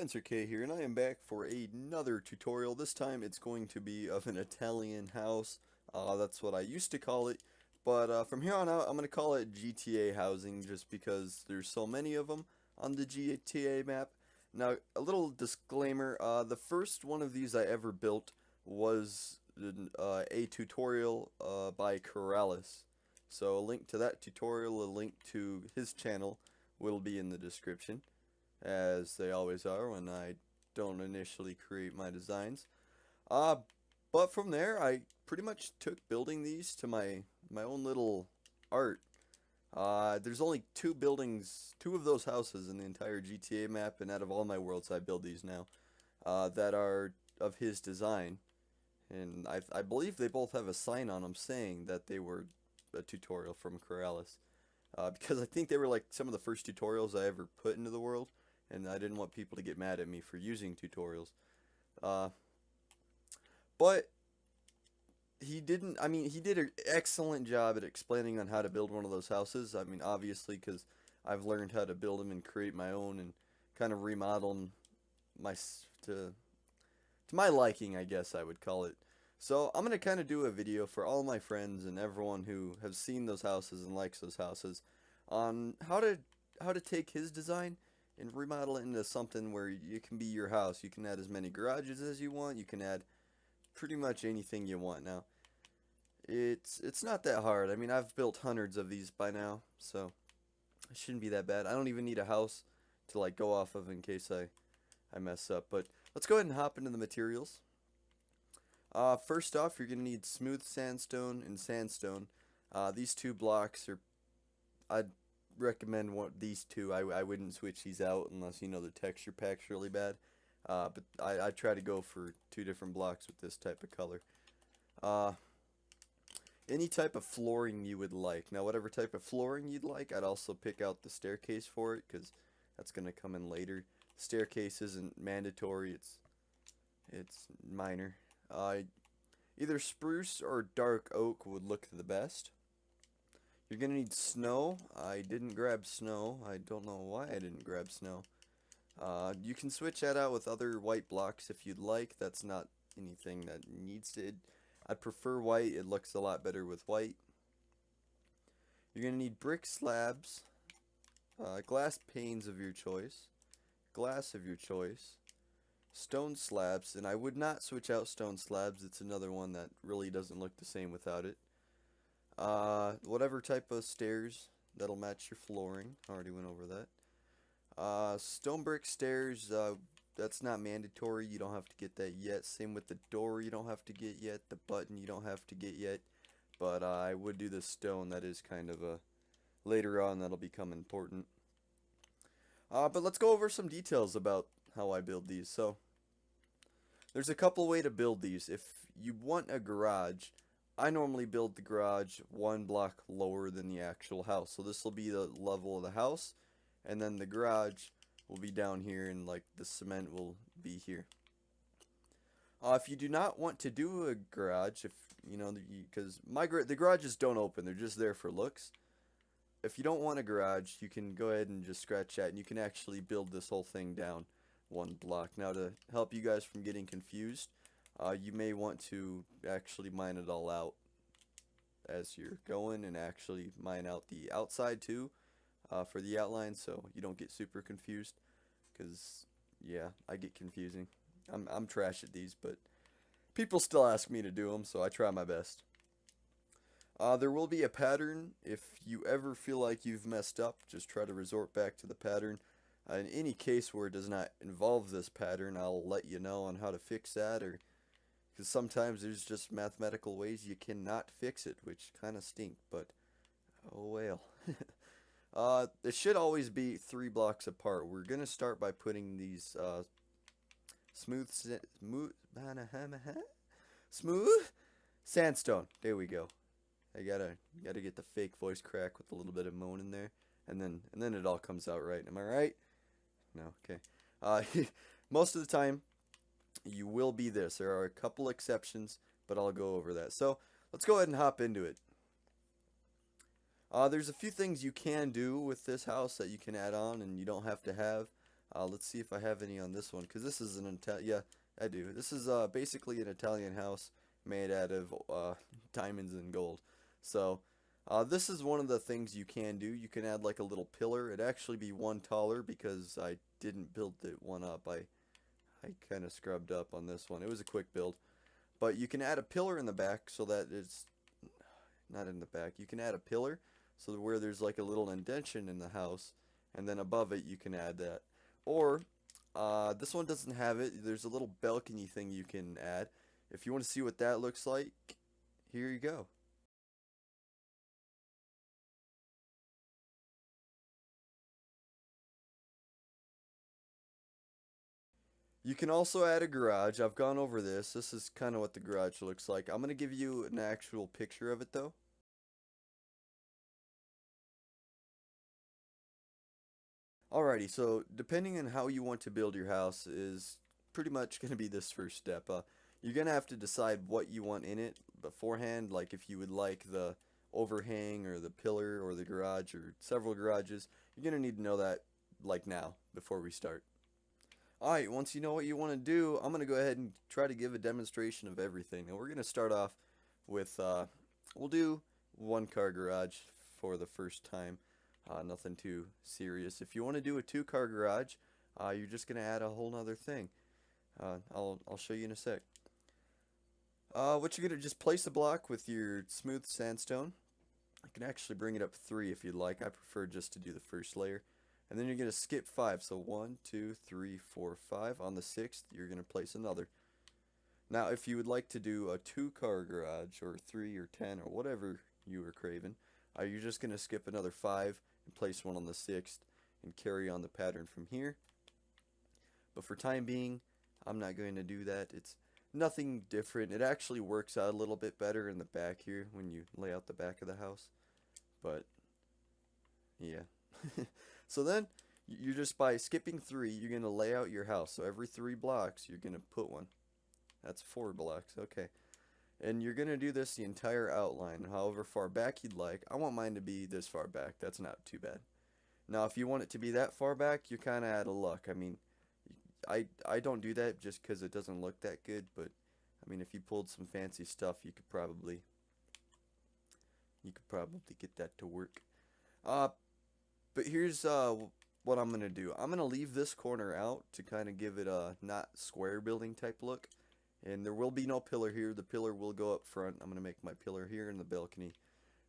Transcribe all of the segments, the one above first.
Spencer K here, and I am back for another tutorial. This time it's going to be of an Italian house. That's what I used to call it, but from here on out I'm going to call it GTA housing just because there's so many of them on the GTA map. Now, a little disclaimer, the first one of these I ever built was a tutorial by Keralis. So a link to that tutorial, a link to his channel will be in the description, as they always are when I don't initially create my designs. Uh, but from there, I pretty much took building these to my own little art. There's only two of those houses in the entire GTA map, and out of all my worlds I build these now, that are of his design. And I believe they both have a sign on them saying that they were a tutorial from Keralis. Because I think they were like some of the first tutorials I ever put into the world, and I didn't want people to get mad at me for using tutorials. But he didn't, I mean, he did an excellent job at explaining on how to build one of those houses. I mean, obviously, because I've learned how to build them and create my own and kind of remodel them to my liking, I guess I would call it. So I'm going to kind of do a video for all my friends and everyone who have seen those houses and likes those houses on how to take his design and remodel it into something where you can be your house. You can add as many garages as you want. You can add pretty much anything you want now. It's not that hard. I mean, I've built hundreds of these by now, so it shouldn't be that bad. I don't even need a house to like go off of in case I mess up. But let's go ahead and hop into the materials. First off, you're going to need smooth sandstone and sandstone. These two blocks are, I'd recommend these two. I wouldn't switch these out unless you know the texture pack's really bad. But I try to go for two different blocks with this type of color. Any type of flooring you would like. Now, whatever type of flooring you'd like, I'd also pick out the staircase for it, because that's going to come in later. Staircase isn't mandatory, it's minor. Either spruce or dark oak would look the best. You're going to need snow. I didn't grab snow. I don't know why I didn't grab snow. You can switch that out with other white blocks if you'd like. That's not anything that needs to. I prefer white. It looks a lot better with white. You're going to need brick slabs, glass panes of your choice, glass of your choice, stone slabs, and I would not switch out stone slabs. It's another one that really doesn't look the same without it. Whatever type of stairs that'll match your flooring. Already went over that. Stone brick stairs, that's not mandatory. You don't have to get that yet. Same with the door, you don't have to get yet. The button, you don't have to get yet. But I would do the stone. That is kind of a later on that'll become important. But let's go over some details about how I build these. So there's a couple way to build these. If you want a garage, I normally build the garage one block lower than the actual house. So this will be the level of the house, and then the garage will be down here, and like the cement will be here. If you do not want to do a garage, if you know, because the garages don't open, they're just there for looks. If you don't want a garage, you can go ahead and just scratch that, and you can actually build this whole thing down one block. Now, to help you guys from getting confused, you may want to actually mine it all out as you're going, and actually mine out the outside too, for the outline, so you don't get super confused. Because yeah, I get confusing. I'm trash at these, but people still ask me to do them, so I try my best. There will be a pattern. If you ever feel like you've messed up, just try to resort back to the pattern. In any case where it does not involve this pattern, I'll let you know on how to fix that, or because sometimes there's just mathematical ways you cannot fix it, which kind of stink, but oh well. It should always be 3 blocks apart. We're going to start by putting these smooth sandstone. There we go. I gotta get the fake voice crack with a little bit of moan in there, and then it all comes out right. Am I right? No, okay. Most of the time, you will be this. There are a couple exceptions, but I'll go over that. So let's go ahead and hop into it. There's a few things you can do with this house that you can add on, and you don't have to have. Let's see if I have any on this one, because this is an Italian. Yeah, I do. This is basically an Italian house made out of diamonds and gold. So this is one of the things you can do. You can add like a little pillar. It'd actually be one taller because I didn't build it one up. I kind of scrubbed up on this one. It was a quick build. But you can add a pillar in the back so that it's not in the back. You can add a pillar so that where there's like a little indentation in the house, and then above it you can add that. Or this one doesn't have it. There's a little balcony thing you can add. If you want to see what that looks like, here you go. You can also add a garage. I've gone over this. This is kind of what the garage looks like. I'm going to give you an actual picture of it though. Alrighty, so depending on how you want to build your house is pretty much going to be this first step. You're going to have to decide what you want in it beforehand, like if you would like the overhang or the pillar or the garage or several garages. You're going to need to know that like now before we start. Alright, once you know what you want to do, I'm going to go ahead and try to give a demonstration of everything. Now we're going to start off with, we'll do one car garage for the first time. Nothing too serious. If you want to do a two-car garage, you're just going to add a whole nother thing. I'll show you in a sec. What you're going to just place a block with your smooth sandstone. I can actually bring it up 3 if you'd like. I prefer just to do the first layer. And then you're going to skip 5. So 1, 2, 3, 4, 5. On the 6th, you're going to place another. Now, if you would like to do a two-car garage, or 3 or 10, or whatever you were craving, you're just going to skip another 5 and place one on the 6th and carry on the pattern from here. But for time being, I'm not going to do that. It's nothing different. It actually works out a little bit better in the back here when you lay out the back of the house. But, yeah. So then, you're just by skipping 3, you're going to lay out your house. So every 3 blocks, you're going to put one. That's 4 blocks, okay. And you're going to do this the entire outline, however far back you'd like. I want mine to be this far back. That's not too bad. Now, if you want it to be that far back, you're kind of out of luck. I mean, I don't do that just because it doesn't look that good, but, I mean, if you pulled some fancy stuff, you could probably get that to work. But here's what I'm going to do. I'm going to leave this corner out to kind of give it a not square building type look. And there will be no pillar here. The pillar will go up front. I'm going to make my pillar here in the balcony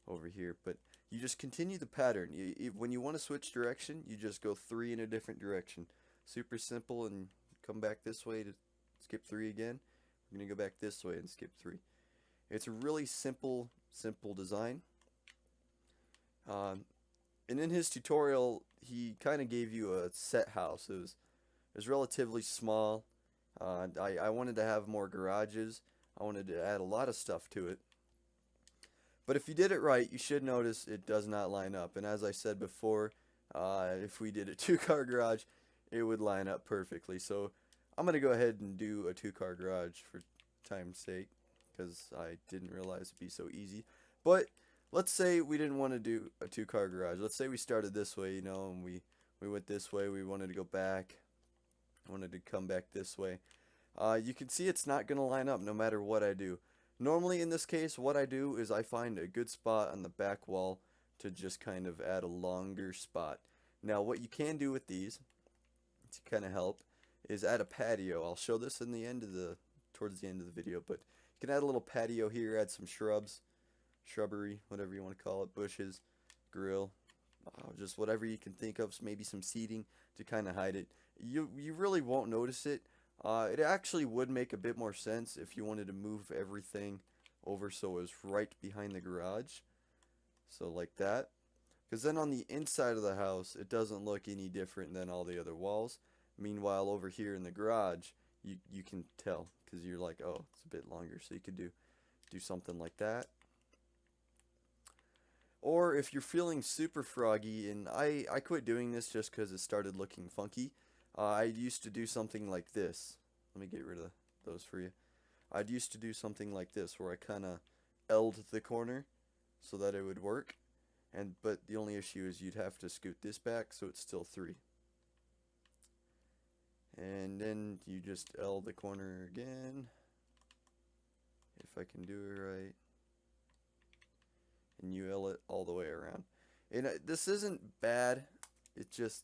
over here. But you just continue the pattern. When you want to switch direction, you just go 3 in a different direction. Super simple, and come back this way to skip 3 again. We're going to go back this way and skip 3. It's a really simple design. And in his tutorial, he kind of gave you a set house. It was relatively small. I wanted to have more garages. I wanted to add a lot of stuff to it. But if you did it right, you should notice it does not line up. And as I said before, if we did a 2-car garage, it would line up perfectly. So I'm going to go ahead and do a 2-car garage for time's sake, because I didn't realize it'd be so easy. But let's say we didn't want to do a 2-car garage. Let's say we started this way, you know, and we went this way. We wanted to go back. I wanted to come back this way. You can see it's not going to line up no matter what I do. Normally in this case, what I do is I find a good spot on the back wall to just kind of add a longer spot. Now what you can do with these to kind of help is add a patio. I'll show this in the end of towards the end of the video, but you can add a little patio here, add some shrubbery, whatever you want to call it, bushes, grill, just whatever you can think of, maybe some seating to kind of hide it. You really won't notice it. It actually would make a bit more sense if you wanted to move everything over so it was right behind the garage. So like that. Because then on the inside of the house, it doesn't look any different than all the other walls. Meanwhile, over here in the garage, you can tell because you're like, oh, it's a bit longer. So you could do something like that. Or if you're feeling super froggy, and I quit doing this just because it started looking funky. I used to do something like this. Let me get rid of those for you. I'd used to do something like this where I kind of L'd the corner so that it would work. But the only issue is you'd have to scoot this back so it's still 3. And then you just L the corner again, if I can do it right. And you L it all the way around. And this isn't bad. It just,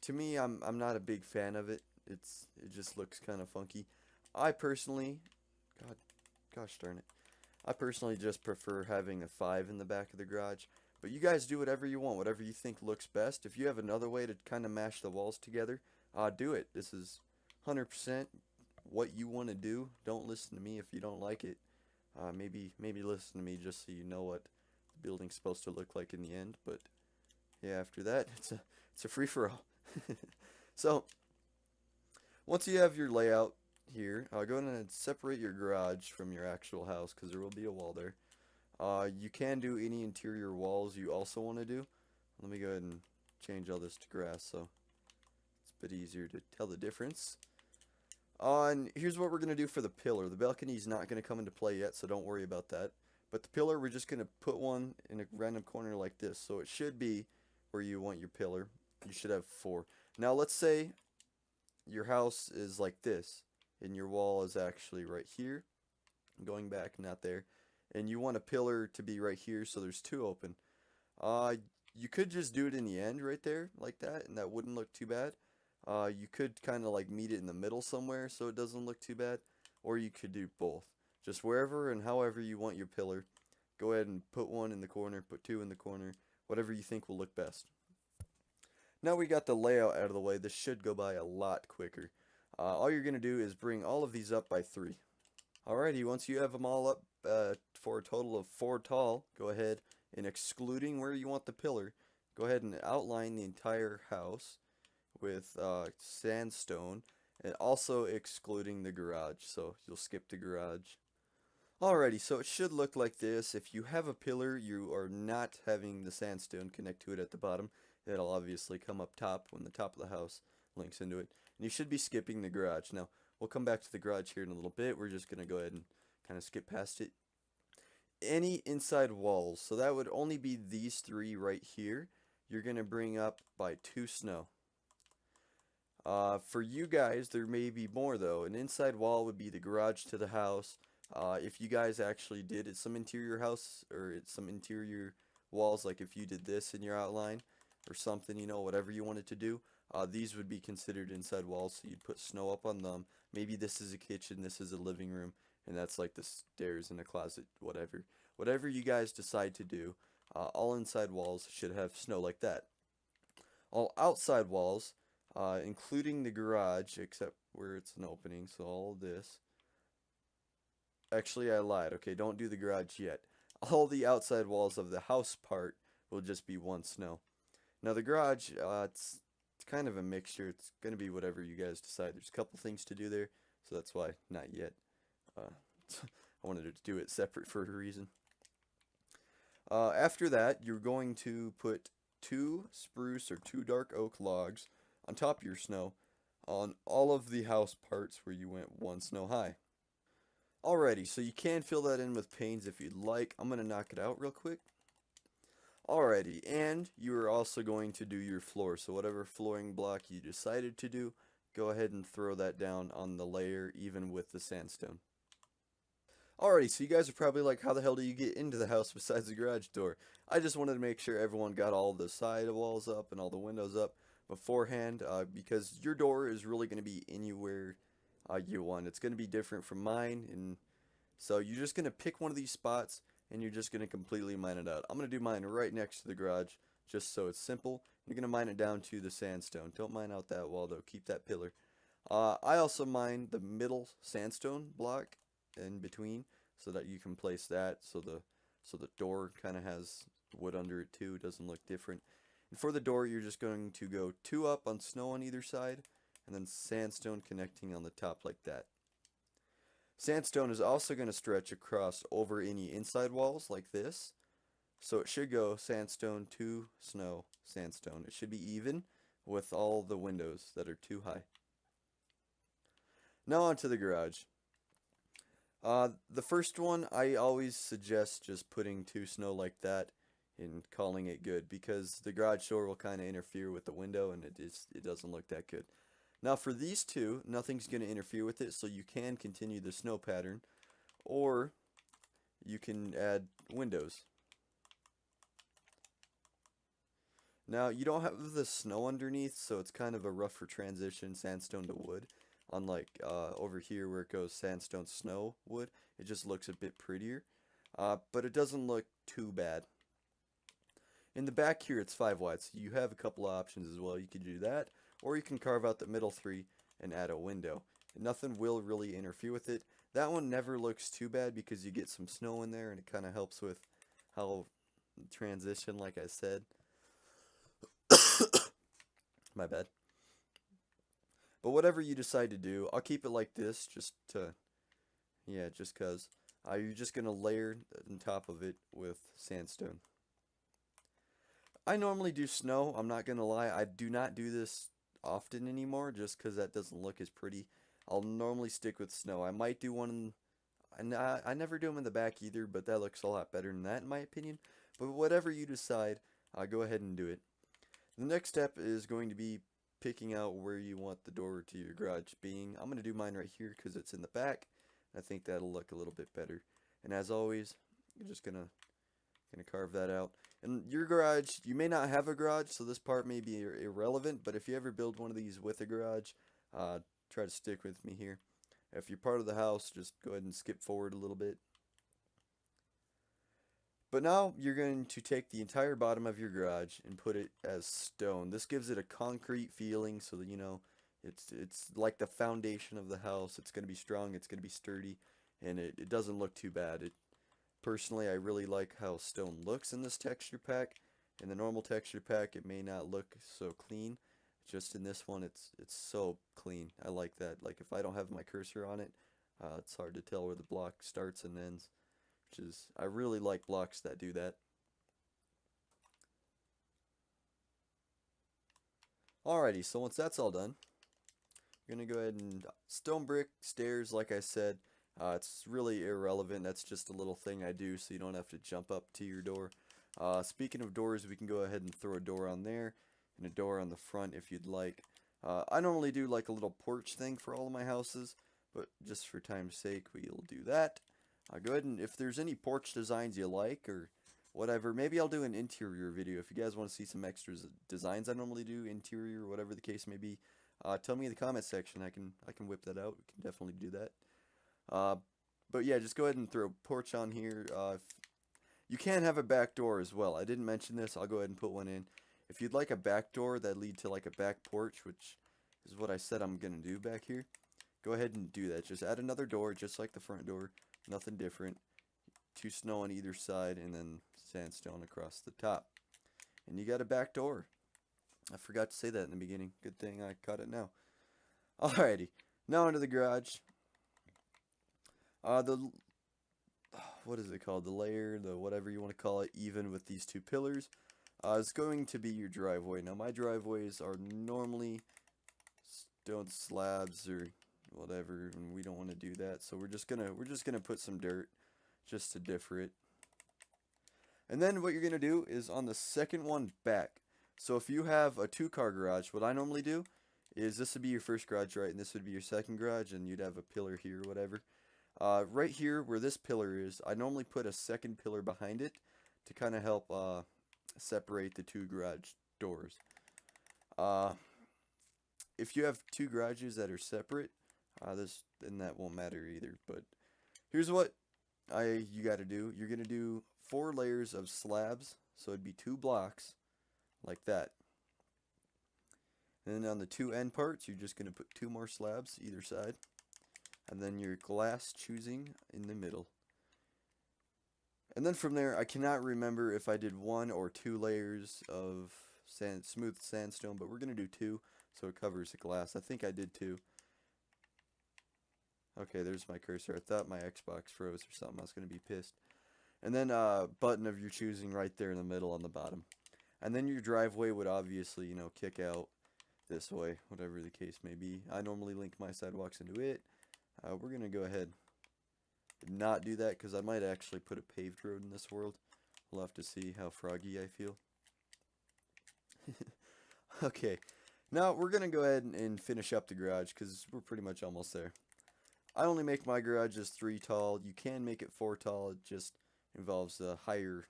to me, I'm not a big fan of it. It just looks kind of funky. I personally, God, gosh darn it. I personally just prefer having a 5 in the back of the garage. But you guys do whatever you want, whatever you think looks best. If you have another way to kind of mash the walls together, do it. This is 100% what you want to do. Don't listen to me if you don't like it. Maybe listen to me just so you know what the building's supposed to look like in the end. But yeah, after that, it's a free for all. So once you have your layout here, go ahead and separate your garage from your actual house because there will be a wall there. You can do any interior walls you also want to do. Let me go ahead and change all this to grass so it's a bit easier to tell the difference. And here's what we're going to do for the pillar. The balcony is not going to come into play yet, so don't worry about that. But the pillar, we're just going to put one in a random corner like this. So it should be where you want your pillar. You should have 4. Now let's say your house is like this, and your wall is actually right here. Going back, not there. And you want a pillar to be right here, so there's 2 open. You could just do it in the end right there, like that, and that wouldn't look too bad. You could kind of like meet it in the middle somewhere so it doesn't look too bad. Or you could do both. Just wherever and however you want your pillar. Go ahead and put 1 in the corner, put 2 in the corner, whatever you think will look best. Now we got the layout out of the way, this should go by a lot quicker. All you're going to do is bring all of these up by 3. Alrighty, once you have them all up for a total of 4 tall, go ahead and excluding where you want the pillar, go ahead and outline the entire house with sandstone, and also excluding the garage, so you'll skip the garage. Alrighty, so it should look like this. If you have a pillar, you are not having the sandstone connect to it at the bottom. It'll obviously come up top when the top of the house links into it. And you should be skipping the garage. Now, we'll come back to the garage here in a little bit. We're just going to go ahead and kind of skip past it. Any inside walls, so that would only be these 3 right here. You're going to bring up by 2 snow. For you guys, there may be more though. An inside wall would be the garage to the house. If you guys actually did some interior house or some interior walls, like if you did this in your outline or something, you know, whatever you wanted to do, these would be considered inside walls, so you'd put snow up on them. Maybe this is a kitchen, this is a living room, and that's like the stairs and a closet, whatever. Whatever you guys decide to do, all inside walls should have snow like that. All outside walls, including the garage, except where it's an opening, so all of this. Actually, I lied. Okay, don't do the garage yet. All the outside walls of the house part will just be 1 snow. Now the garage, it's kind of a mixture. It's going to be whatever you guys decide. There's a couple things to do there, so that's why not yet. I wanted to do it separate for a reason. After that, you're going to put 2 spruce or 2 dark oak logs on top of your snow on all of the house parts where you went 1 snow high. Alrighty, so you can fill that in with panes if you'd like. I'm going to knock it out real quick. Alrighty, and you are also going to do your floor. So whatever flooring block you decided to do, go ahead and throw that down on the layer even with the sandstone. Alrighty, so you guys are probably like, how the hell do you get into the house besides the garage door? I just wanted to make sure everyone got all the side walls up and all the windows up beforehand, because your door is really going to be anywhere you want. It's going to be different from mine, and so you're just going to pick one of these spots and you're just going to completely mine it out. I'm going to do mine right next to the garage just so it's simple. You're going to mine it down to the sandstone. Don't mine out that wall though, keep that pillar. I also mine the middle sandstone block in between so that you can place that so the door kind of has wood under it too, doesn't look different. And for the door, you're just going to go 2 up on snow on either side, and then sandstone connecting on the top like that. Sandstone is also going to stretch across over any inside walls like this. So it should go sandstone to snow, sandstone. It should be even with all the windows that are too high. Now onto the garage. The first one, I always suggest just putting 2 snow like that and calling it good, because the garage door will kind of interfere with the window and it doesn't look that good. Now for these two, nothing's going to interfere with it, so you can continue the snow pattern, or you can add windows. Now you don't have the snow underneath, so it's kind of a rougher transition, sandstone to wood. Unlike over here where it goes sandstone, snow, wood, it just looks a bit prettier. But it doesn't look too bad. In the back here it's 5 wide, so you have a couple of options as well. You can do that, or you can carve out the middle 3 and add a window. Nothing will really interfere with it. That one never looks too bad because you get some snow in there and it kind of helps with how transition, like I said. My bad. But whatever you decide to do, I'll keep it like this just to, yeah, just cause. You're just going to layer on top of it with sandstone. I normally do snow, I'm not going to lie. I do not do this often anymore just because that doesn't look as pretty. I'll normally stick with snow. I might do one in, I never do them in the back either, but that looks a lot better than that in my opinion. But whatever you decide, go ahead and do it. The next step is going to be picking out where you want the door to your garage being. I'm going to do mine right here because it's in the back. I think that'll look a little bit better. And as always, you're just gonna carve that out. And your garage, you may not have a garage, so this part may be irrelevant, but if you ever build one of these with a garage, try to stick with me here. If you're part of the house, just go ahead and skip forward a little bit. But now you're going to take the entire bottom of your garage and put it as stone. This gives it a concrete feeling so that, you know, it's like the foundation of the house. It's going to be strong, it's going to be sturdy, and it doesn't look too bad. Personally, I really like how stone looks in this texture pack. In the normal texture pack, it may not look so clean. Just in this one, it's so clean. I like that. Like, if I don't have my cursor on it, it's hard to tell where the block starts and ends. I really like blocks that do that. Alrighty, so once that's all done, you're going to go ahead and stone brick, stairs, like I said. It's really irrelevant. That's just a little thing I do so you don't have to jump up to your door. Speaking of doors, we can go ahead and throw a door on there and a door on the front if you'd like. I normally do like a little porch thing for all of my houses, but just for time's sake, we'll do that. Go ahead and if there's any porch designs you like or whatever, maybe I'll do an interior video. If you guys want to see some extra designs I normally do, interior, whatever the case may be, tell me in the comment section. I can whip that out. We can definitely do that. But yeah, just go ahead and throw a porch on here. You can have a back door as well. I didn't mention this. I'll go ahead and put one in. If you'd like a back door that lead to like a back porch, which is what I said I'm gonna do back here, go ahead and do that. Just add another door, just like the front door. Nothing different. 2 snow on either side, and then sandstone across the top. And you got a back door. I forgot to say that in the beginning. Good thing I caught it now. Alrighty, now into the garage. What is it called? The layer, the whatever you want to call it, even with these 2 pillars, is going to be your driveway. Now my driveways are normally stone slabs or whatever, and we don't want to do that, so we're just gonna put some dirt just to differ it. And then what you're gonna do is on the second one back. So if you have a 2-car garage, what I normally do is this would be your first garage, right, and this would be your second garage, and you'd have a pillar here or whatever. Right here where this pillar is, I normally put a second pillar behind it to kind of help separate the 2 garage doors. If you have 2 garages that are separate, then that won't matter either. But here's what you got to do. You're gonna do 4 layers of slabs, so it'd be 2 blocks like that. And then on the 2 end parts, you're just gonna put 2 more slabs either side, and then your glass choosing in the middle. And then from there, I cannot remember if I did 1 or 2 layers of smooth sandstone, but we're gonna do 2, so it covers the glass. I think I did 2. Okay, there's my cursor. I thought my Xbox froze or something. I was going to be pissed. And then button of your choosing right there in the middle on the bottom. And then your driveway would obviously, you know, kick out this way, whatever the case may be. I normally link my sidewalks into it. We're going to go ahead and not do that because I might actually put a paved road in this world. We'll have to see how froggy I feel. Okay, Now we're gonna go ahead and finish up the garage because we're pretty much almost there. I only make my garages 3 tall. You can make it 4 tall. It just involves a higher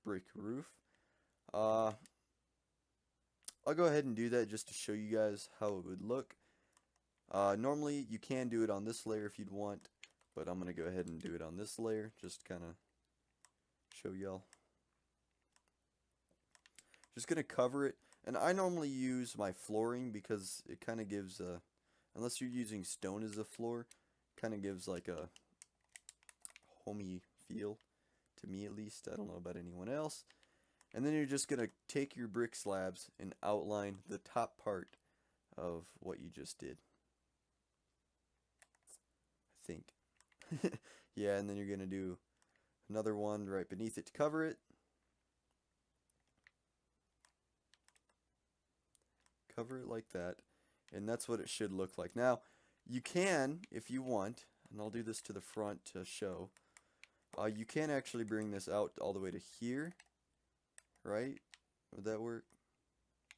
brick roof. Uh, I'll go ahead and do that just to show you guys how it would look. Normally you can do it on this layer if you'd want, but I'm gonna go ahead and do it on this layer just kind of show y'all. Just gonna cover it, and I normally use my flooring because it kind of gives a, unless you're using stone as a floor, kind of gives like a homey feel to me at least. I don't know about anyone else. And then you're just gonna take your brick slabs and outline the top part of what you just did. I think. Yeah, and then you're gonna do another one right beneath it to cover it. Cover it like that, and that's what it should look like. Now, you can, if you want, and I'll do this to the front to show, you can actually bring this out all the way to here, right? Would that work?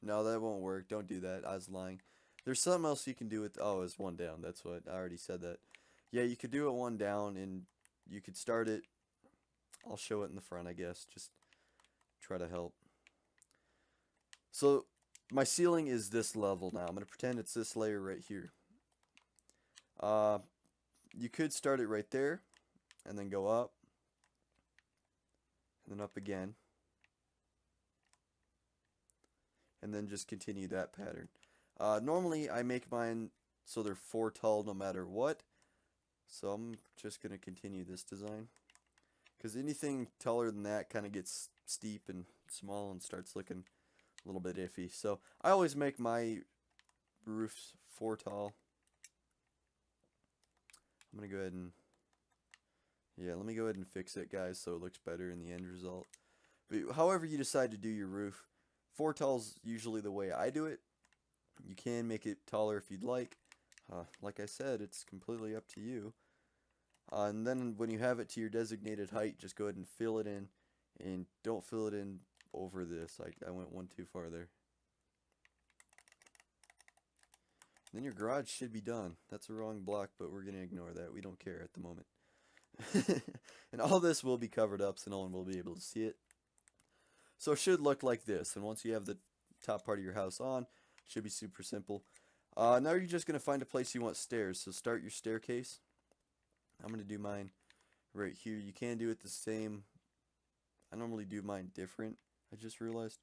No, that won't work. Don't do that. I was lying. There's something else you can do with, oh, it's one down. That's what, I already said that. Yeah, you could do it one down, and you could start it, I'll show it in the front, I guess, just try to help. So, my ceiling is this level now. I'm going to pretend it's this layer right here. You could start it right there, and then go up, and then up again, and then just continue that pattern. Normally, I make mine so they're 4 tall no matter what, so I'm just going to continue this design, because anything taller than that kind of gets steep and small and starts looking a little bit iffy. So I always make my roofs 4 tall. I'm gonna go ahead and, yeah, let me go ahead and fix it, guys, so it looks better in the end result. But however you decide to do your roof, 4 tall is usually the way I do it. You can make it taller if you'd like. Like I said, it's completely up to you. And then when you have it to your designated height, just go ahead and fill it in, and don't fill it in over this. I went one too far there. Then your garage should be done. That's a wrong block, but we're going to ignore that. We don't care at the moment. And all this will be covered up so no one will be able to see it. So it should look like this. And once you have the top part of your house on, it should be super simple. Now you're just going to find a place you want stairs. So start your staircase. I'm going to do mine right here. You can do it the same. I normally do mine different, I just realized,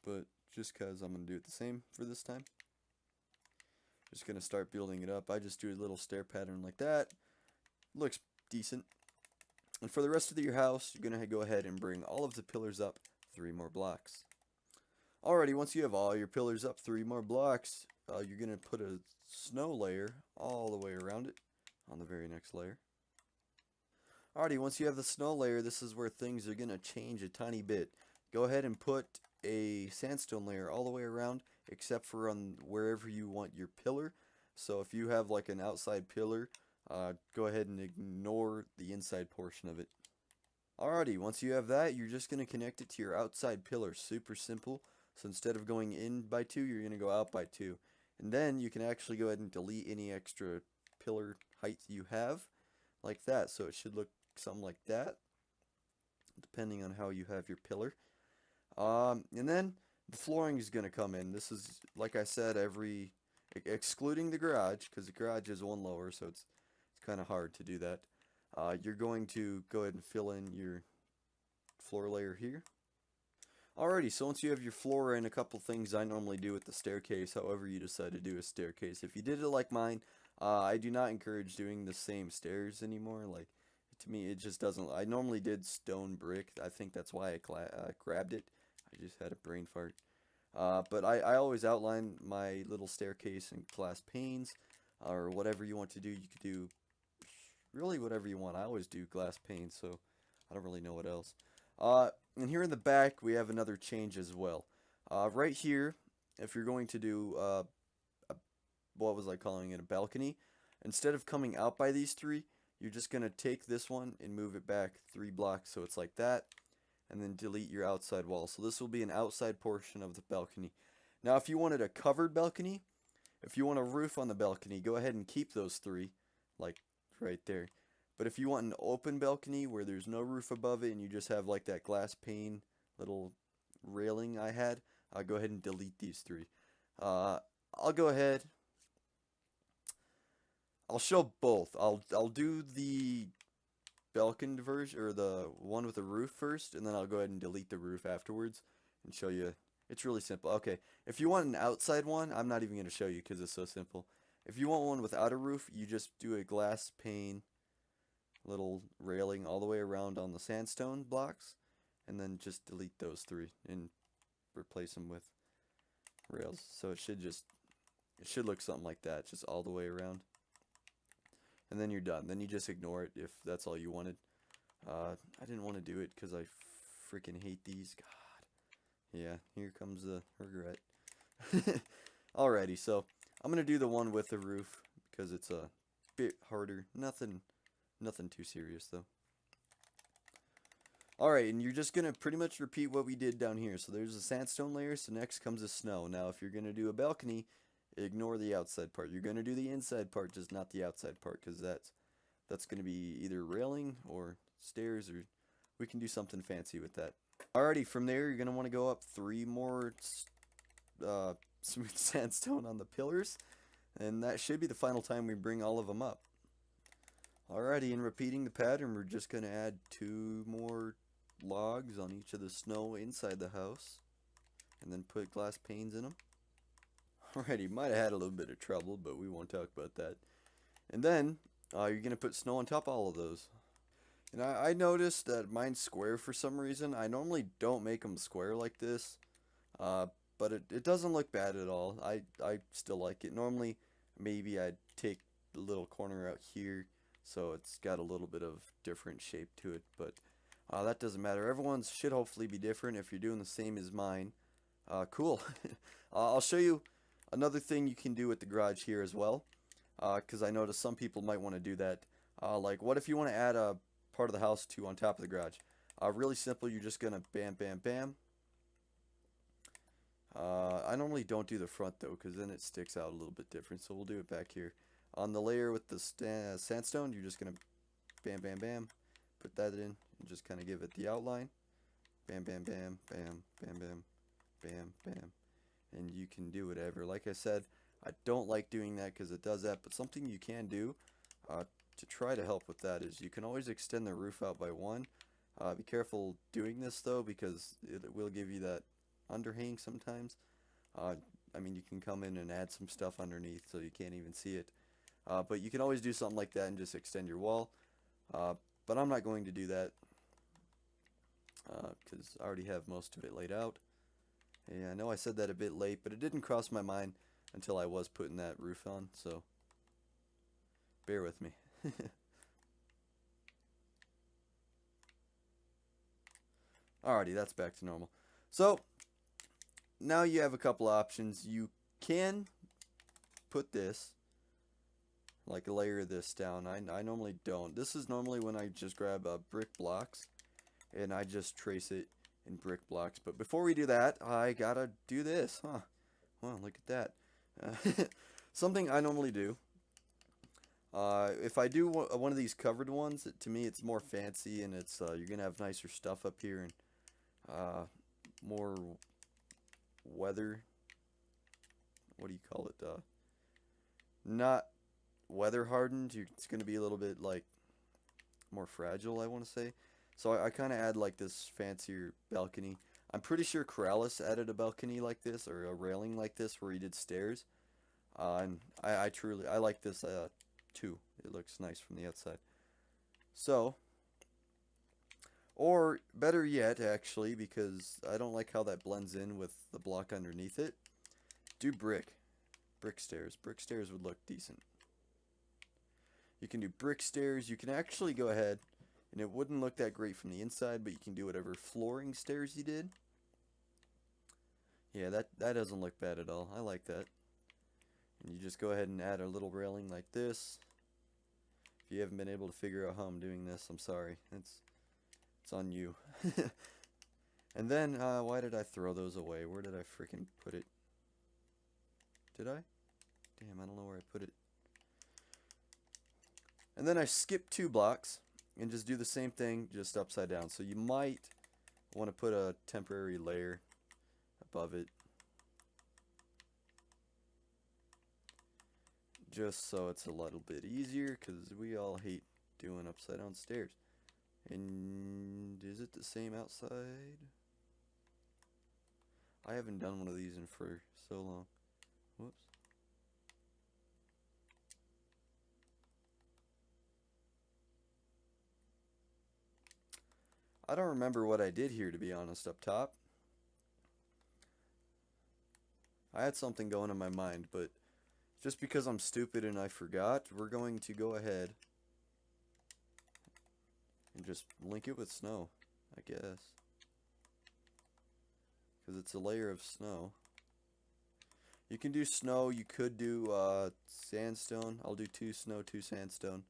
but just because I'm going to do it the same for this time. Just going to start building it up. I just do a little stair pattern like that. Looks decent. And for the rest of your house, you're going to go ahead and bring all of the pillars up 3 more blocks. Alrighty, once you have all your pillars up 3 more blocks, you're going to put a snow layer all the way around it on the very next layer. Alrighty, once you have the snow layer, this is where things are going to change a tiny bit. Go ahead and put a sandstone layer all the way around, except for on wherever you want your pillar. So if you have like an outside pillar, go ahead and ignore the inside portion of it. Alrighty, once you have that, you're just going to connect it to your outside pillar. Super simple. So instead of going in by 2, you're going to go out by 2. And then you can actually go ahead and delete any extra pillar height you have, like that. So it should look something like that, depending on how you have your pillar. And then the flooring is going to come in. This is, like I said, excluding the garage, because the garage is one lower, so it's kind of hard to do that. You're going to go ahead and fill in your floor layer here. Alrighty, so once you have your floor in, a couple things I normally do with the staircase, however you decide to do a staircase. If you did it like mine, I do not encourage doing the same stairs anymore. Like, to me, it just doesn't. I normally did stone brick. I think that's why I grabbed it. I just had a brain fart. But I always outline my little staircase in glass panes, or whatever you want to do. You could do really whatever you want. I always do glass panes, so I don't really know what else. And here in the back, we have another change as well. Right here, if you're going to do, what was I calling it, a balcony, instead of coming out by these 3, you're just going to take this one and move it back 3 blocks so it's like that, and then delete your outside wall. So this will be an outside portion of the balcony. Now, if you wanted a covered balcony, if you want a roof on the balcony, go ahead and keep those three, like right there. But if you want an open balcony where there's no roof above it and you just have like that glass pane little railing I had, I'll go ahead and delete these three. Uh, I'll go ahead. I'll show both. I'll do the balcony version or the one with the roof first, and then I'll go ahead and delete the roof afterwards and show you. It's really simple. Okay, if you want an outside one, I'm not even going to show you because it's so simple. If you want one without a roof, you just do a glass pane little railing all the way around on the sandstone blocks, and then just delete those three and replace them with rails. So it should look something like that, just all the way around. And then you're done. Then you just ignore it if that's all you wanted. I didn't want to do it because I freaking hate these. God. Yeah, here comes the regret. Alrighty, so I'm going to do the one with the roof because it's a bit harder. Nothing too serious, though. Alright, and you're just going to pretty much repeat what we did down here. So there's a sandstone layer, so next comes the snow. Now, if you're going to do a balcony, ignore the outside part. You're going to do the inside part, just not the outside part, because that's going to be either railing or stairs, or we can do something fancy with that. Alrighty, from there, you're going to want to go up 3 more smooth sandstone on the pillars, and that should be the final time we bring all of them up. Alrighty, and repeating the pattern, we're just going to add 2 more logs on each of the snow inside the house, and then put glass panes in them. Alrighty, might have had a little bit of trouble, but we won't talk about that. And then, you're going to put snow on top of all of those. And I noticed that mine's square for some reason. I normally don't make them square like this, but it doesn't look bad at all. I still like it. Normally, maybe I'd take the little corner out here, so it's got a little bit of different shape to it, but that doesn't matter. Everyone's should hopefully be different if you're doing the same as mine. Cool. I'll show you another thing you can do with the garage here as well, because I noticed some people might want to do that. Like, what if you want to add a part of the house to on top of the garage? Really simple. You're just going to bam, bam, bam. I normally don't do the front, though, because then it sticks out a little bit different, so we'll do it back here. On the layer with the sandstone, you're just going to bam, bam, bam. Put that in and just kind of give it the outline. Bam, bam, bam, bam, bam, bam, bam, bam. And you can do whatever. Like I said, I don't like doing that because it does that, but something you can do to try to help with that is you can always extend the roof out by 1. Be careful doing this, though, because it will give you that underhang sometimes. I mean, you can come in and add some stuff underneath so you can't even see it. But you can always do something like that and just extend your wall. But I'm not going to do that because I already have most of it laid out. Yeah, I know I said that a bit late, but it didn't cross my mind until I was putting that roof on, so bear with me. Alrighty, that's back to normal. So, now you have a couple options. You can put this, like layer this down. I normally don't. This is normally when I just grab brick blocks, and I just trace it in brick blocks. But before we do that, I gotta do this, huh? Well, look at that. Something I normally do. If I do one of these covered ones, to me it's more fancy, and it's you're gonna have nicer stuff up here and more weather. What do you call it? Not weather hardened. It's gonna be a little bit like more fragile, I want to say. So I kind of add like this fancier balcony. I'm pretty sure Keralis added a balcony like this, or a railing like this, where he did stairs. And I truly like this too. It looks nice from the outside. So, or better yet, actually, because I don't like how that blends in with the block underneath it, do brick stairs. Brick stairs would look decent. You can do brick stairs. You can actually go ahead, and it wouldn't look that great from the inside, but you can do whatever flooring stairs you did. Yeah, that doesn't look bad at all. I like that. And you just go ahead and add a little railing like this. If you haven't been able to figure out how I'm doing this, I'm sorry. It's on you. And then, why did I throw those away? Where did I freaking put it? Did I? Damn, I don't know where I put it. And then I skip 2 blocks and just do the same thing, just upside down. So you might want to put a temporary layer above it, just so it's a little bit easier, because we all hate doing upside down stairs. And is it the same outside? I haven't done one of these in for so long. Whoops. I don't remember what I did here, to be honest, up top. I had something going in my mind, but just because I'm stupid and I forgot, we're going to go ahead and just link it with snow, I guess. Because it's a layer of snow. You can do snow, you could do sandstone. I'll do 2 snow, 2 sandstone.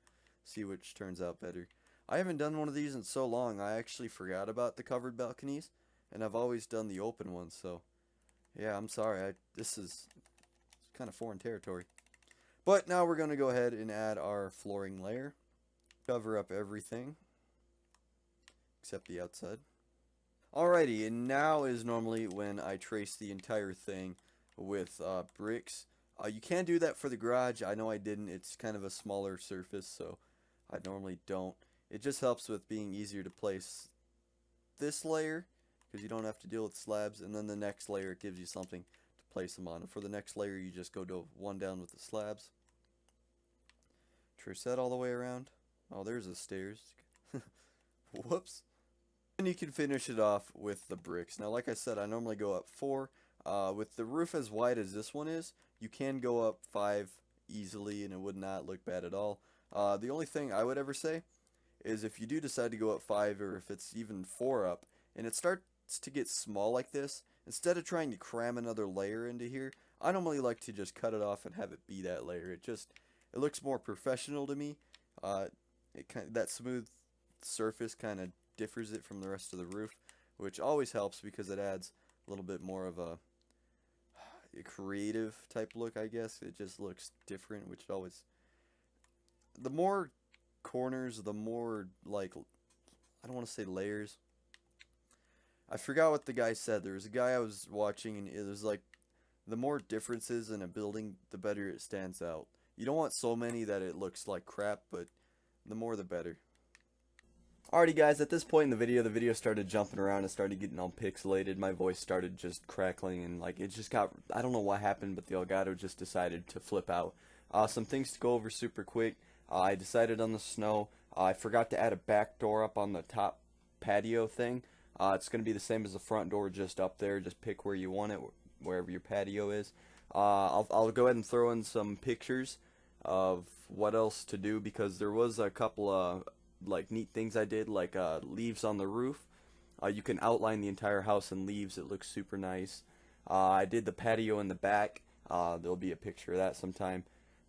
See which turns out better. I haven't done one of these in so long, I actually forgot about the covered balconies. And I've always done the open ones, so yeah, I'm sorry. This is kind of foreign territory. But now we're going to go ahead and add our flooring layer. Cover up everything except the outside. Alrighty, and now is normally when I trace the entire thing with bricks. You can do that for the garage. I know I didn't. It's kind of a smaller surface, so I normally don't. It just helps with being easier to place this layer, because you don't have to deal with slabs, and then the next layer, it gives you something to place them on. And for the next layer, you just go to 1 down with the slabs. Trace that all the way around. Oh, there's the stairs. Whoops. And you can finish it off with the bricks. Now, like I said, I normally go up 4. With the roof as wide as this one is, you can go up 5 easily, and it would not look bad at all. The only thing I would ever say is if you do decide to go up 5, or if it's even 4 up, and it starts to get small like this, instead of trying to cram another layer into here, I normally like to just cut it off and have it be that layer. It looks more professional to me. That smooth surface kind of differs it from the rest of the roof, which always helps because it adds a little bit more of a creative type look, I guess. It just looks different, which always, the more corners, the more, like, I don't want to say layers. I forgot what the guy said. There was a guy I was watching, and it was like, the more differences in a building, the better it stands out. You don't want so many that it looks like crap, but the more the better. Alrighty guys, at this point in the video started jumping around and started getting all pixelated. My voice started just crackling, and like, it just got, I don't know what happened, but the Elgato just decided to flip out. Some things to go over super quick. I decided on the snow. I forgot to add a back door up on the top patio thing. It's going to be the same as the front door, just up there. Just pick where you want it, wherever your patio is. I'll go ahead and throw in some pictures of what else to do, because there was a couple of like neat things I did, like leaves on the roof. You can outline the entire house in leaves. It looks super nice. I did the patio in the back. There'll be a picture of that sometime.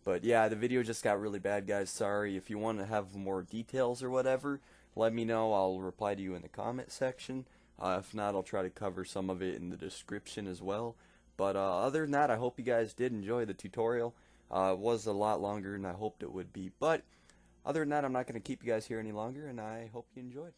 But yeah, the video just got really bad, guys. Sorry. If you want to have more details or whatever, let me know. I'll reply to you in the comment section. If not, I'll try to cover some of it in the description as well. But other than that, I hope you guys did enjoy the tutorial. It was a lot longer than I hoped it would be. But other than that, I'm not going to keep you guys here any longer, and I hope you enjoyed.